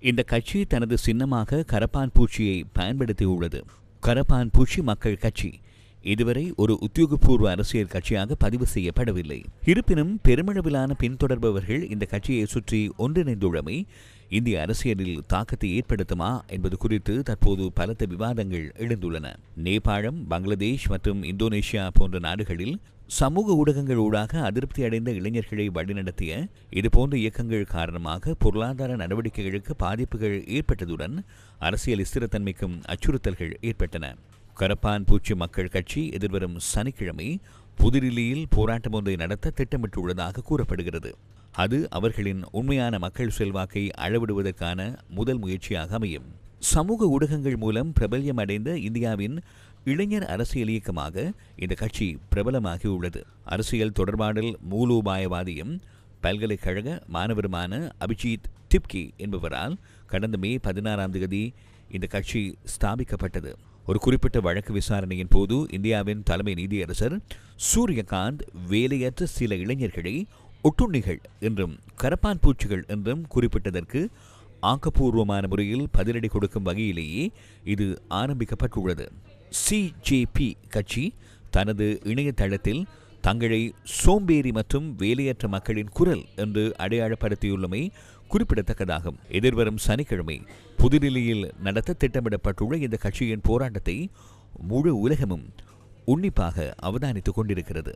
இந்த கட்சி தனது சின்னமாக கரப்பான் பூச்சியை பயன்படுத்தியுள்ளது. கரப்பான் பூச்சி மக்கள் கட்சி இதுவரை ஒரு உத்தியோகபூர்வ அரசியல் கட்சியாக பதிவு செய்யப்படவில்லை. இருப்பினும் பெருமளவிலான பின்தொடர்பவர்கள் இந்த கட்சியை சுற்றி ஒன்றிணைந்துள்ளமை இந்திய அரசியலில் தாக்கத்தை ஏற்படுத்துமா என்பது குறித்து தற்போது பலத்த விவாதங்கள் எழுந்துள்ளன. நேபாளம், பங்களாதேஷ் மற்றும் இந்தோனேஷியா போன்ற நாடுகளில் சமூக ஊடகங்கள் ஊடாக அதிருப்தி அடைந்த இளைஞர்களை வழிநடத்திய இதுபோன்ற இயக்கங்கள் காரணமாக பொருளாதார நடவடிக்கைகளுக்கு பாதிப்புகள் ஏற்பட்டதுடன் அரசியல் ஸ்திரத்தன்மைக்கும் அச்சுறுத்தல்கள் ஏற்பட்டன. கரப்பான் பூச்சி மக்கள் கட்சி எதிர்வரும் சனிக்கிழமை புதுடில்லியில் போராட்டம் ஒன்றை நடத்த திட்டமிட்டுள்ளதாக கூறப்படுகிறது. அது அவர்களின் உண்மையான மக்கள் செல்வாக்கை அளவிடுவதற்கான முதல் முயற்சியாக அமையும். சமூக ஊடகங்கள் மூலம் பிரபல்யம் அடைந்த இந்தியாவின் இளைஞர் அரசியல் இயக்கமாக இந்த கட்சி பிரபலமாகியுள்ளது. அரசியல் தொடர்பாடல் மூலோபாயவாதியும் பல்கலைக்கழக மாணவருமான அபிஜித் டிப்கி என்பவரால் கடந்த மே 16 இந்த கட்சி ஸ்தாபிக்கப்பட்டது. ஒரு குறிப்பிட்ட வழக்கு விசாரணையின் போது இந்தியாவின் தலைமை நீதியரசர் சூரியகாந்த் வேலையற்ற சில இளைஞர்களை ஒட்டுண்ணிகள் என்றும் கரப்பான் பூச்சிகள் என்றும் குறிப்பிட்டதற்கு ஆக்கப்பூர்வமான முறையில் பதிலடி கொடுக்கும் வகையிலேயே இது ஆரம்பிக்கப்பட்டுள்ளது. சிஜேபி கட்சி தனது இணையதளத்தில் தங்களை சோம்பேறி மற்றும் வேலையற்ற மக்களின் குரல் என்று அடையாளப்படுத்தியுள்ளமை குறிப்பிடத்தக்கதாகும். எதிர்வரும் சனிக்கிழமை புதுடில்லியில் நடத்த திட்டமிடப்பட்டுள்ள இந்த கட்சியின் போராட்டத்தை முழு உலகமும் உன்னிப்பாக அவதானித்துக் கொண்டிருக்கிறது.